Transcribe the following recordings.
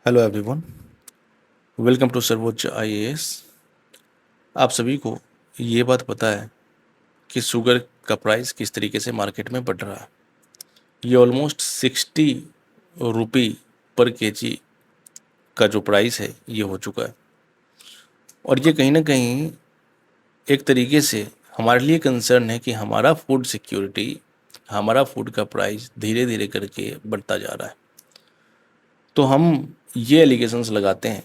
Hello everyone, welcome to सर्वोच्च IAS. आप सभी को ये बात पता है कि शुगर का प्राइस किस तरीके से मार्केट में बढ़ रहा है। ये ऑलमोस्ट 60 रुपी पर केजी का जो प्राइस है ये हो चुका है, और ये कहीं ना कहीं एक तरीके से हमारे लिए कंसर्न है कि हमारा फूड सिक्योरिटी, हमारा फूड का प्राइस धीरे धीरे करके बढ़ता जा रहा है। तो हम ये एलिगेशंस लगाते हैं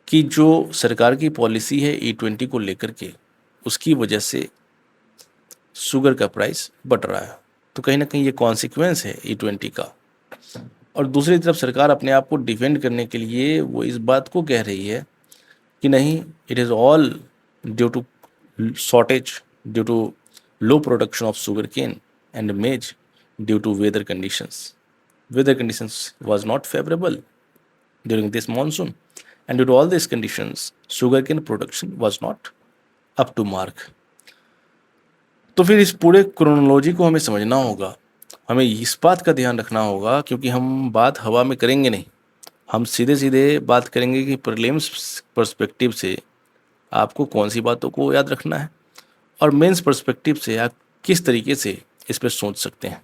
कि जो सरकार की पॉलिसी है E20 को लेकर के, उसकी वजह से शुगर का प्राइस बढ़ रहा है। तो कहीं ना कहीं ये कॉन्सिक्वेंस है E20 का। और दूसरी तरफ सरकार अपने आप को डिफेंड करने के लिए वो इस बात को कह रही है कि नहीं, it is all due to shortage, due to low production of sugar cane and maize, due to weather conditions. Weather conditions was not favorable during this monsoon, and due to all these conditions, sugarcane production was not up to mark. तो फिर इस पूरे chronology को हमें समझना होगा, हमें इस बात का ध्यान रखना होगा, क्योंकि हम बात हवा में करेंगे नहीं, हम सीधे सीधे बात करेंगे कि प्रीलिम्स पर्सपेक्टिव से आपको कौन सी बातों को याद रखना है और मेंस पर्सपेक्टिव से आप किस तरीके से इस पर सोच सकते हैं।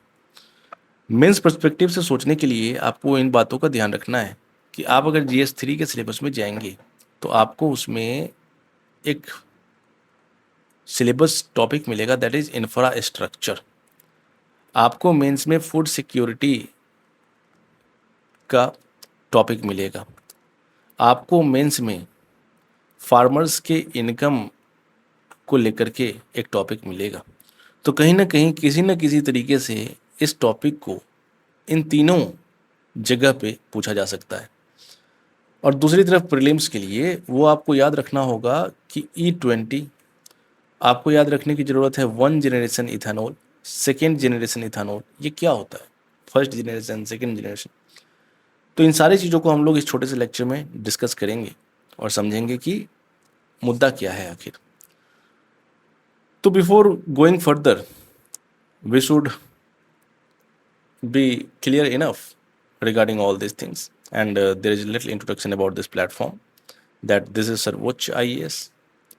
मेंस पर्सपेक्टिव से सोचने के लिए आपको इन बातों का ध्यान रखना है कि आप अगर GS3 के सिलेबस में जाएंगे तो आपको उसमें एक सिलेबस टॉपिक मिलेगा, दैट इज इंफ्रास्ट्रक्चर। आपको मेंस में फूड सिक्योरिटी का टॉपिक मिलेगा, आपको मेंस में फार्मर्स के इनकम को लेकर के एक टॉपिक मिलेगा। तो कहीं ना कहीं किसी न किसी तरीके से इस टॉपिक को इन तीनों जगह पे पूछा जा सकता है। और दूसरी तरफ प्रीलिम्स के लिए वो आपको याद रखना होगा कि E20, आपको याद रखने की ज़रूरत है 1 generation ethanol, 2nd generation ethanol, ये क्या होता है, 1st जनरेशन, 2nd जनरेशन। तो इन सारी चीज़ों को हम लोग इस छोटे से लेक्चर में डिस्कस करेंगे और समझेंगे कि मुद्दा क्या है आखिर। तो before going further, we should be clear enough regarding all these things, and there is a little introduction about this platform, that this is Sarvoch IAS.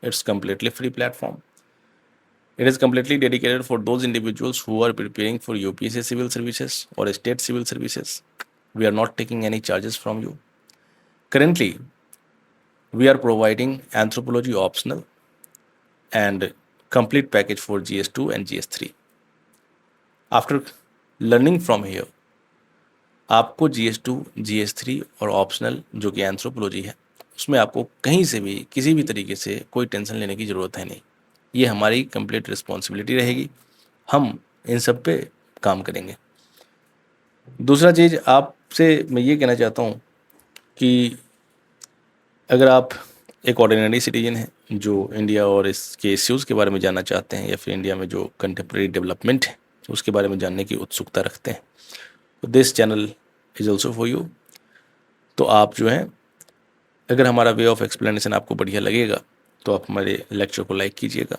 It's completely free platform. It is completely dedicated for those individuals who are preparing for UPSC civil services or state civil services. We are not taking any charges from you. Currently we are providing anthropology optional and complete package for GS2 and GS3. After learning from here, आपको GS2, GS3 और optional जो कि anthropology है, उसमें आपको कहीं से भी किसी भी तरीके से कोई टेंशन लेने की ज़रूरत है नहीं। ये हमारी कंप्लीट रिस्पॉन्सिबिलिटी रहेगी, हम इन सब पे काम करेंगे। दूसरा चीज़ आपसे मैं ये कहना चाहता हूँ कि अगर आप एक ऑर्डिनरी सिटीजन हैं जो इंडिया और इसके इश्यूज़ के बारे में जानना चाहते हैं, या फिर इंडिया में जो कंटेम्प्रेरी डेवलपमेंट है उसके बारे में जानने की उत्सुकता रखते हैं, तो this channel is also for you. तो आप जो हैं, अगर हमारा वे ऑफ एक्सप्लेनेशन आपको बढ़िया लगेगा तो आप हमारे लेक्चर को लाइक कीजिएगा।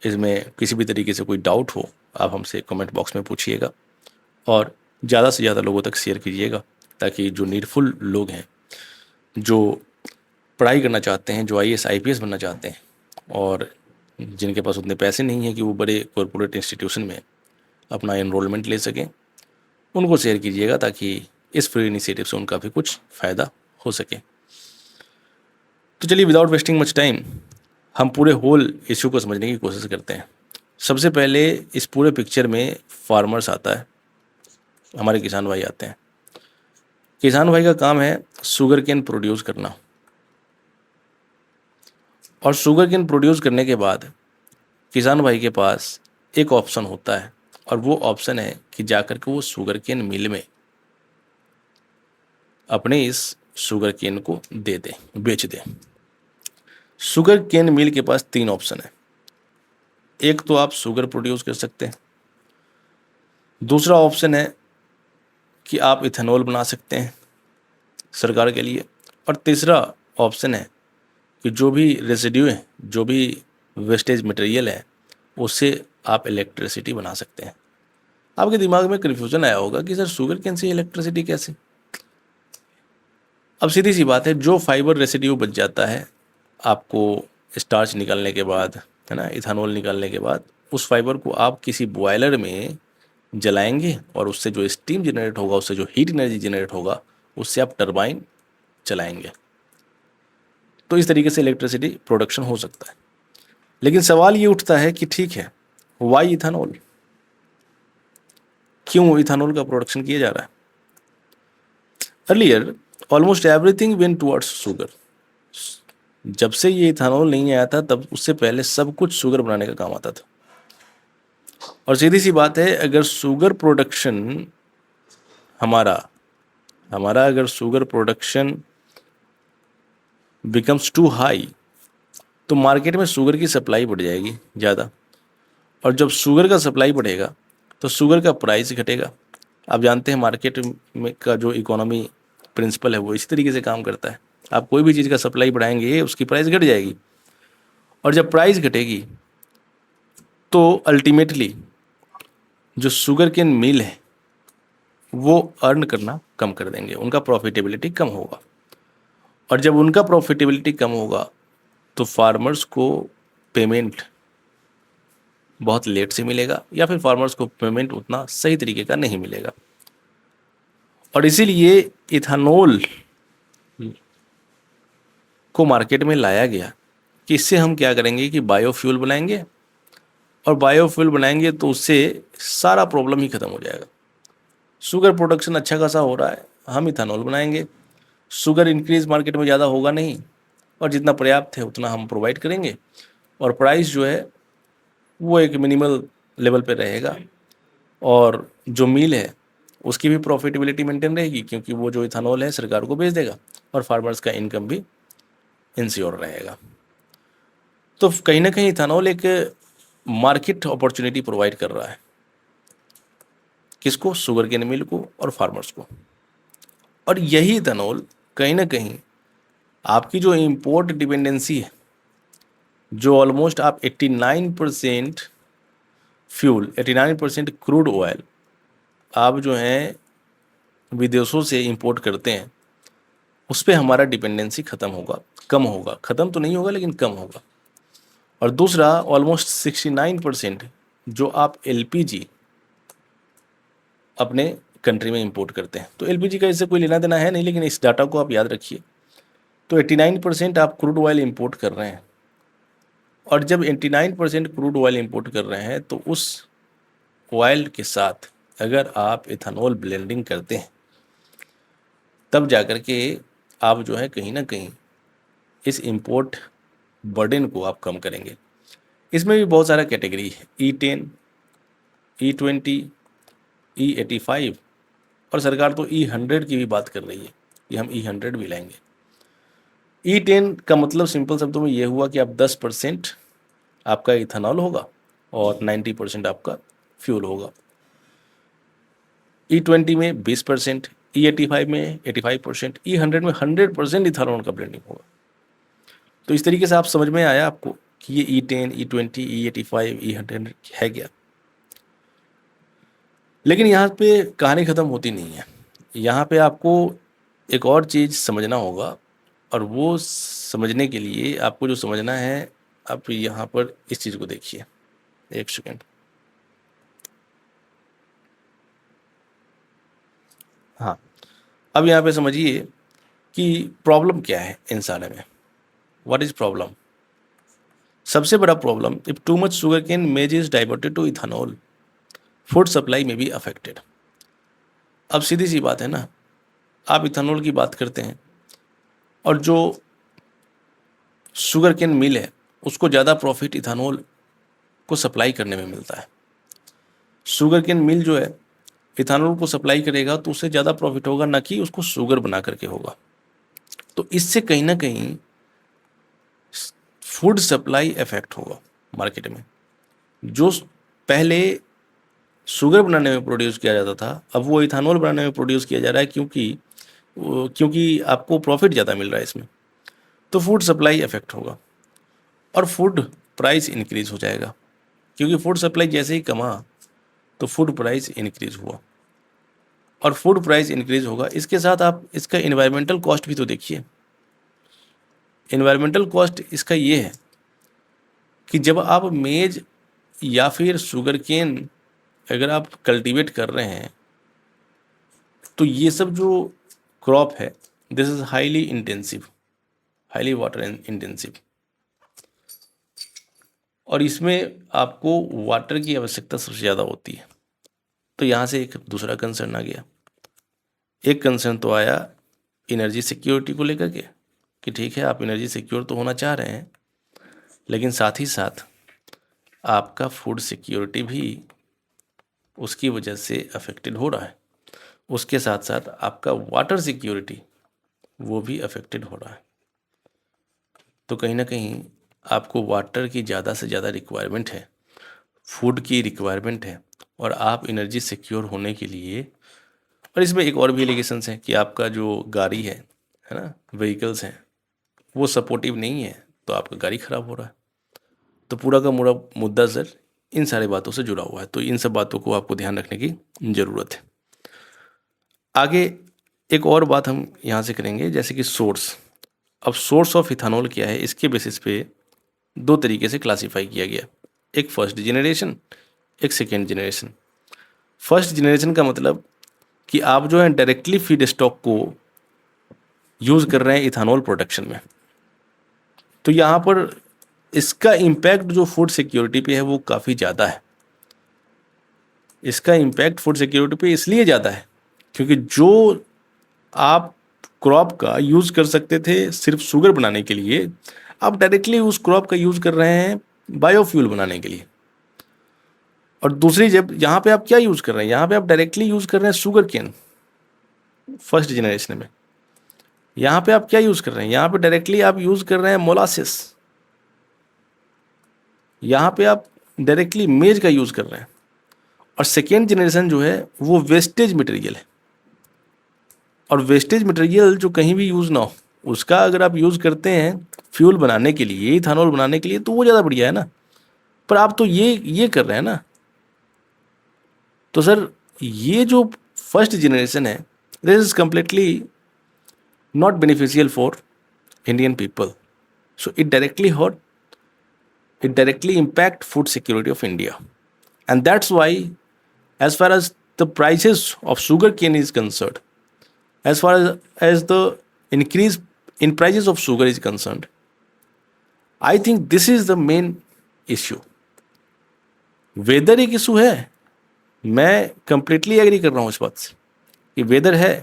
इसमें किसी भी तरीके से कोई डाउट हो आप हमसे कमेंट बॉक्स में पूछिएगा, और ज़्यादा से ज़्यादा लोगों तक शेयर कीजिएगा, ताकि जो नीडफुल लोग हैं, जो पढ़ाई करना चाहते हैं, जो IAS IPS बनना चाहते हैं, और जिनके पास उतने पैसे नहीं हैं कि वो बड़े कॉरपोरेट इंस्टीट्यूशन में अपना एनरोलमेंट ले सकें, उनको शेयर कीजिएगा, ताकि इस फ्री इनिशिएटिव से उनका भी कुछ फ़ायदा हो सके। तो चलिए, विदाउट वेस्टिंग मच टाइम, हम पूरे होल इशू को समझने की कोशिश करते हैं। सबसे पहले इस पूरे पिक्चर में फार्मर्स आता है, हमारे किसान भाई आते हैं। किसान भाई का काम है शुगर केन प्रोड्यूस करना, और शुगर केन प्रोड्यूस करने के बाद किसान भाई के पास एक ऑप्शन होता है, और वो ऑप्शन है कि जाकर के वो शुगर केन मिल में अपने इस शुगर केन को दे दें, बेच दें। शुगर केन मिल के पास 3 ऑप्शन है। एक तो आप शुगर प्रोड्यूस कर सकते हैं, दूसरा ऑप्शन है कि आप इथेनॉल बना सकते हैं सरकार के लिए, और तीसरा ऑप्शन है कि जो भी रेसिड्यू है, जो भी वेस्टेज मटेरियल है, उससे आप इलेक्ट्रिसिटी बना सकते हैं। आपके दिमाग में कन्फ्यूजन आया होगा कि सर शुगर केन से इलेक्ट्रिसिटी कैसे? अब सीधी सी बात है, जो फाइबर रेसिड्यू बच जाता है आपको स्टार्च निकालने के बाद, है ना, इथानॉल निकालने के बाद, उस फाइबर को आप किसी बॉयलर में जलाएंगे और उससे जो स्टीम जनरेट होगा, उससे जो हीट एनर्जी जनरेट होगा, उससे आप टरबाइन चलाएंगे। तो इस तरीके से इलेक्ट्रिसिटी प्रोडक्शन हो सकता है। लेकिन सवाल ये उठता है कि ठीक है, वाई इथानॉल, क्यों इथानॉल का प्रोडक्शन किया जा रहा है? Earlier almost everything went towards sugar. जब से ये इथानॉल नहीं आया था, तब उससे पहले सब कुछ शुगर बनाने का काम आता था। और सीधी सी बात है, अगर शुगर प्रोडक्शन हमारा हमारा अगर sugar production becomes too high, तो मार्केट में शुगर की सप्लाई बढ़ जाएगी ज़्यादा, और जब शुगर का सप्लाई बढ़ेगा तो शुगर का प्राइस घटेगा। आप जानते हैं मार्केट में का जो इकोनॉमी प्रिंसिपल है वो इसी तरीके से काम करता है। आप कोई भी चीज़ का सप्लाई बढ़ाएंगे, उसकी प्राइस घट जाएगी, और जब प्राइस घटेगी तो अल्टीमेटली जो शुगर केन मिल है वो अर्न करना कम कर देंगे, उनका प्रॉफिटेबिलिटी कम होगा। और जब उनका प्रॉफिटेबिलिटी कम होगा तो फार्मर्स को पेमेंट बहुत लेट से मिलेगा, या फिर फार्मर्स को पेमेंट उतना सही तरीके का नहीं मिलेगा। और इसीलिए इथानॉल को मार्केट में लाया गया कि इससे हम क्या करेंगे कि बायोफ्यूल बनाएंगे, और बायोफ्यूल बनाएंगे तो उससे सारा प्रॉब्लम ही खत्म हो जाएगा। शुगर प्रोडक्शन अच्छा खासा हो रहा है, हम इथानॉल बनाएंगे, शुगर इंक्रीज मार्केट में ज़्यादा होगा नहीं, और जितना पर्याप्त है उतना हम प्रोवाइड करेंगे, और प्राइस जो है वो एक मिनिमल लेवल पे रहेगा, और जो मिल है उसकी भी प्रॉफिटेबिलिटी मेंटेन रहेगी, क्योंकि वो जो इथानॉल है सरकार को बेच देगा, और फार्मर्स का इनकम भी इंश्योर रहेगा। तो कहीं ना कहीं इथानॉल एक मार्केट अपॉर्चुनिटी प्रोवाइड कर रहा है, किसको? शुगर केन मिल को और फार्मर्स को। और यही इथानॉल कहीं ना कहीं आपकी जो इम्पोर्ट डिपेंडेंसी है, जो ऑलमोस्ट आप 89% फ्यूल, 89% क्रूड ऑयल आप जो हैं विदेशों से इंपोर्ट करते हैं, उस पर हमारा डिपेंडेंसी ख़त्म होगा, कम होगा। ख़त्म तो नहीं होगा लेकिन कम होगा। और दूसरा, ऑलमोस्ट 69% जो आप एलपीजी अपने कंट्री में इंपोर्ट करते हैं, तो एलपीजी का इससे कोई लेना देना है नहीं, लेकिन इस डाटा को आप याद रखिए। तो 89% आप क्रूड ऑयल इंपोर्ट कर रहे हैं, और जब 89% क्रूड ऑयल इंपोर्ट कर रहे हैं तो उस ऑयल के साथ अगर आप इथानॉल ब्लेंडिंग करते हैं, तब जाकर के आप जो है कहीं ना कहीं इस इंपोर्ट बर्डन को आप कम करेंगे। इसमें भी बहुत सारा कैटेगरी है, E10, E20, E85, और सरकार तो E100 की भी बात कर रही है कि हम E100 भी लाएंगे। E10 का मतलब सिंपल शब्दों में ये हुआ कि आप 10% आपका इथानॉल होगा और 90% आपका फ्यूल होगा। E20 में 20%, E85 में 85%, E100 में 100% इथानॉल का ब्लेंडिंग होगा। तो इस तरीके से आप समझ में आया आपको कि ये E10, E20, E85, E100 है क्या। लेकिन यहाँ पे कहानी ख़त्म होती नहीं है। यहाँ पे आपको एक और चीज़ समझना होगा, और वो समझने के लिए आपको जो समझना है, आप यहाँ पर इस चीज़ को देखिए, एक सेकेंड। हाँ, अब यहाँ पे समझिए कि प्रॉब्लम क्या है इन सारे में। What is problem? सबसे बड़ा problem, if too much sugarcane maize is diverted to ethanol, food supply may be affected. अब सीधी सी बात है ना, आप इथानॉल की बात करते हैं, और जो शुगर केन मिल है उसको ज़्यादा प्रॉफिट इथानॉल को सप्लाई करने में मिलता है। शुगर केन मिल जो है इथानॉल को सप्लाई करेगा तो उससे ज़्यादा प्रॉफिट होगा, ना कि उसको शुगर बना करके होगा। तो इससे कहीं ना कहीं फूड सप्लाई इफेक्ट होगा मार्केट में। जो पहले शुगर बनाने में प्रोड्यूस किया जाता था, अब वो इथानॉल बनाने में प्रोड्यूस किया जा रहा है, क्योंकि आपको प्रॉफिट ज़्यादा मिल रहा है इसमें। तो फूड सप्लाई इफेक्ट होगा, और फूड प्राइस इंक्रीज हो जाएगा, क्योंकि फूड सप्लाई जैसे ही कमा तो फूड प्राइस इंक्रीज हुआ। और फूड प्राइस इंक्रीज होगा। इसके साथ आप इसका इन्वायरमेंटल कॉस्ट भी तो देखिए। इन्वायरमेंटल कॉस्ट इसका ये है कि जब आप मेज या फिर शुगर केन अगर आप कल्टीवेट कर रहे हैं तो ये सब जो क्रॉप है this is highly intensive, highly water intensive, और इसमें आपको वाटर की आवश्यकता सबसे ज़्यादा होती है। तो यहाँ से एक दूसरा कंसर्न आ गया। एक कंसर्न तो आया एनर्जी सिक्योरिटी को लेकर के कि ठीक है आप एनर्जी सिक्योर तो होना चाह रहे हैं, लेकिन साथ ही साथ आपका फूड सिक्योरिटी भी उसकी वजह से अफेक्टेड हो रहा है। उसके साथ साथ आपका वाटर सिक्योरिटी वो भी अफेक्टेड हो रहा है। तो कहीं ना कहीं आपको वाटर की ज़्यादा से ज़्यादा रिक्वायरमेंट है, फूड की रिक्वायरमेंट है, और आप एनर्जी सिक्योर होने के लिए, और इसमें एक और भी एलिगेशंस है कि आपका जो गाड़ी है ना, व्हीकल्स हैं, वो सपोर्टिव नहीं है तो आपका गाड़ी ख़राब हो रहा है। तो पूरा का पूरा मुद्दा सर इन सारी बातों से जुड़ा हुआ है। तो इन सब बातों को आपको ध्यान रखने की ज़रूरत है। आगे एक और बात हम यहाँ से करेंगे, जैसे कि सोर्स। अब सोर्स ऑफ इथानॉल क्या है, इसके बेसिस पे दो तरीके से क्लासीफाई किया गया, एक फर्स्ट जनरेशन, एक सेकेंड जनरेशन। फर्स्ट जनरेशन का मतलब कि आप जो है डायरेक्टली फीड स्टॉक को यूज़ कर रहे हैं इथानॉल प्रोडक्शन में। तो यहाँ पर इसका इम्पैक्ट जो फूड सिक्योरिटी पे है वो काफ़ी ज़्यादा है। इसका इम्पैक्ट फूड सिक्योरिटी पे इसलिए ज़्यादा है क्योंकि जो आप क्रॉप का यूज़ कर सकते थे सिर्फ शुगर बनाने के लिए, आप डायरेक्टली उस क्रॉप का यूज़ कर रहे हैं बायोफ्यूल बनाने के लिए। और दूसरी, जब यहाँ पे आप क्या यूज़ कर रहे हैं, यहाँ पे आप डायरेक्टली यूज़ कर रहे हैं शुगर केन फर्स्ट जनरेशन में। यहाँ पे आप क्या यूज़ कर रहे हैं, यहाँ पे डायरेक्टली आप यूज़ कर रहे हैं मोलासिस। यहाँ पे आप डायरेक्टली मेज का यूज़ कर रहे हैं। और सेकेंड जनरेशन जो है वो वेस्टेज मटेरियल है, और वेस्टेज मटेरियल जो कहीं भी यूज़ ना हो उसका अगर आप यूज़ करते हैं फ्यूल बनाने के लिए, इथानॉल बनाने के लिए, तो वो ज़्यादा बढ़िया है ना। पर आप तो ये कर रहे हैं ना। तो सर ये जो फर्स्ट जनरेशन है this is completely not beneficial for Indian people. So it directly impact food security of India. And that's why, as far as the prices of sugarcane is concerned, as far as the increase in prices of sugar is concerned, I think this is the main issue. Weather एक issue है, मैं completely agree कर रहा हूँ इस बात से कि वेदर है,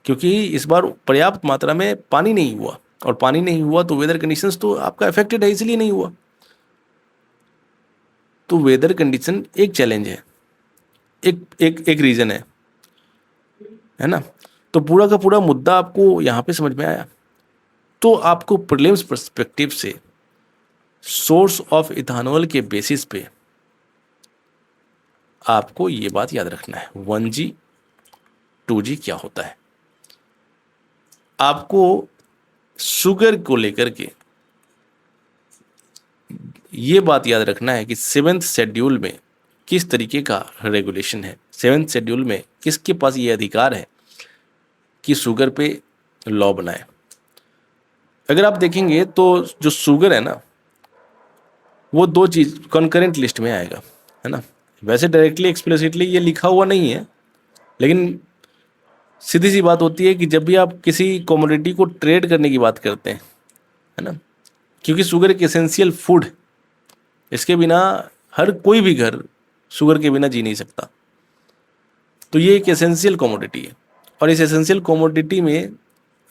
क्योंकि इस बार पर्याप्त मात्रा में पानी नहीं हुआ, और पानी नहीं हुआ तो वेदर कंडीशंस तो आपका अफेक्टेड है, इसलिए नहीं हुआ। तो वेदर कंडीशन एक चैलेंज है, एक रीजन है ना। तो पूरा का पूरा मुद्दा आपको यहाँ पे समझ में आया। तो आपको प्रीलिम्स पर्सपेक्टिव से सोर्स ऑफ इथानॉल के बेसिस पे आपको ये बात याद रखना है 1G 2G क्या होता है। आपको शुगर को लेकर के ये बात याद रखना है कि 7th शेड्यूल में किस तरीके का रेगुलेशन है, 7th शेड्यूल में किसके पास ये अधिकार है कि शुगर पे लॉ बनाए। अगर आप देखेंगे तो जो शुगर है ना वो दो चीज़ कॉन्करेंट लिस्ट में आएगा, है ना। वैसे डायरेक्टली एक्सप्लिसिटली ये लिखा हुआ नहीं है, लेकिन सीधी सी बात होती है कि जब भी आप किसी कमोडिटी को ट्रेड करने की बात करते हैं, है ना, क्योंकि शुगर एक एसेंशियल फूड, इसके बिना हर कोई भी घर शुगर के बिना जी नहीं सकता। तो ये एक एसेंशियल कमोडिटी है, और इस एसेंशियल कमोडिटी में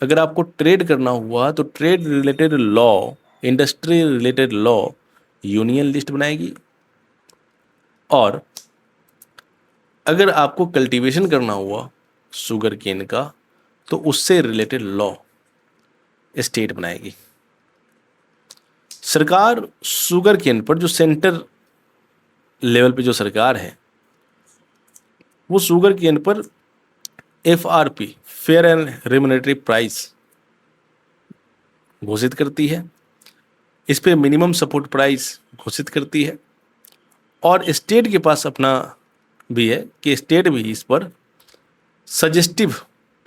अगर आपको ट्रेड करना हुआ तो trade related law, industry related law union list बनाएगी, और अगर आपको कल्टीवेशन करना हुआ शुगर केन का तो उससे रिलेटेड लॉ स्टेट बनाएगी। सरकार शुगर केन पर, जो सेंटर लेवल पे जो सरकार है, वो शुगर केन पर FRP फेयर एंड रेम्युनरेटरी प्राइस घोषित करती है, इस पे मिनिमम सपोर्ट प्राइस घोषित करती है, और स्टेट के पास अपना भी है कि स्टेट भी इस पर सजेस्टिव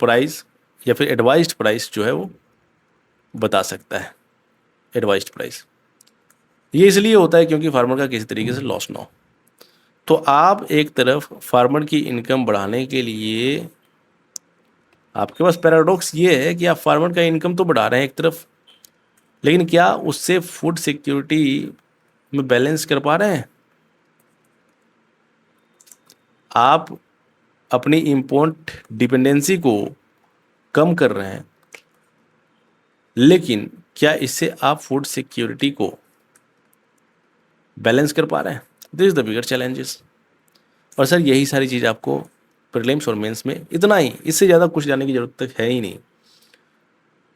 प्राइस या फिर एडवाइज्ड प्राइस जो है वो बता सकता है। एडवाइज्ड प्राइस ये इसलिए होता है क्योंकि फार्मर का किसी तरीके से लॉस ना हो। तो आप एक तरफ फार्मर की इनकम बढ़ाने के लिए, आपके पास पैराडॉक्स ये है कि आप फार्मर का इनकम तो बढ़ा रहे हैं एक तरफ, लेकिन क्या उससे फूड सिक्योरिटी में बैलेंस कर पा रहे हैं? आप अपनी इम्पोर्ट डिपेंडेंसी को कम कर रहे हैं, लेकिन क्या इससे आप फूड सिक्योरिटी को बैलेंस कर पा रहे हैं? This is the bigger challenges. और सर यही सारी चीज़ आपको प्रीलिम्स और मेंस में, इतना ही, इससे ज़्यादा कुछ जानने की जरूरत तक है ही नहीं।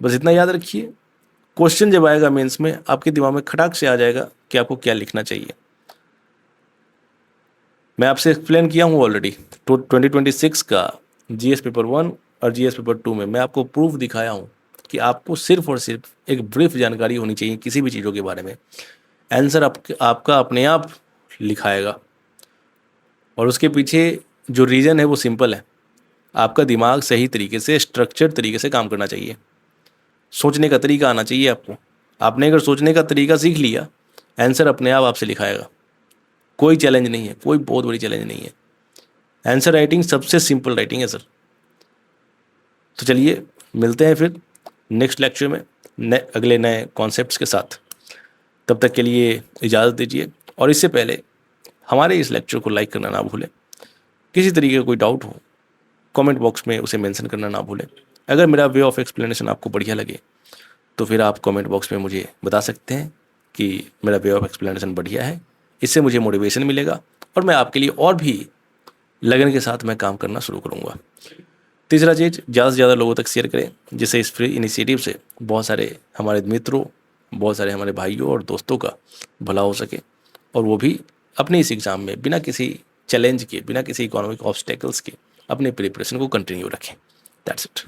बस इतना याद रखिए, क्वेश्चन जब आएगा मेंस में आपके दिमाग में खटाक से आ जाएगा कि आपको क्या लिखना चाहिए। मैं आपसे एक्सप्लेन किया हूँ ऑलरेडी 2026 का जीएस पेपर 1 और जीएस पेपर 2 में मैं आपको प्रूफ दिखाया हूँ कि आपको सिर्फ और सिर्फ एक ब्रीफ जानकारी होनी चाहिए किसी भी चीज़ों के बारे में। आंसर आपका अपने आप लिखाएगा, और उसके पीछे जो रीज़न है वो सिंपल है। आपका दिमाग सही तरीके से, स्ट्रक्चर्ड तरीके से काम करना चाहिए, सोचने का तरीका आना चाहिए आपको। आपने अगर सोचने का तरीका सीख लिया, आंसर अपने आप आपसे लिखाएगा। कोई चैलेंज नहीं है, कोई बहुत बड़ी चैलेंज नहीं है। आंसर राइटिंग सबसे सिंपल राइटिंग है सर। तो चलिए मिलते हैं फिर नेक्स्ट लेक्चर में अगले नए कॉन्सेप्ट्स के साथ। तब तक के लिए इजाज़त दीजिए, और इससे पहले हमारे इस लेक्चर को लाइक करना ना भूलें। किसी तरीके का कोई डाउट हो कमेंट बॉक्स में उसे मेंशन करना ना भूलें। अगर मेरा वे ऑफ एक्सप्लेनेशन आपको बढ़िया लगे तो फिर आप कमेंट बॉक्स में मुझे बता सकते हैं कि मेरा वे ऑफ एक्सप्लेनेशन बढ़िया है। इससे मुझे मोटिवेशन मिलेगा और मैं आपके लिए और भी लगन के साथ मैं काम करना शुरू करूँगा। तीसरा चीज़, ज़्यादा से ज़्यादा लोगों तक शेयर करें, जिससे इस फ्री इनिशिएटिव से बहुत सारे हमारे मित्रों, बहुत सारे हमारे भाइयों और दोस्तों का भला हो सके, और वो भी अपने इस एग्ज़ाम में बिना किसी चैलेंज के, बिना किसी इकोनॉमिक ऑब्स्टेकल्स के अपने प्रिपरेशन को कंटिन्यू रखें। That's it.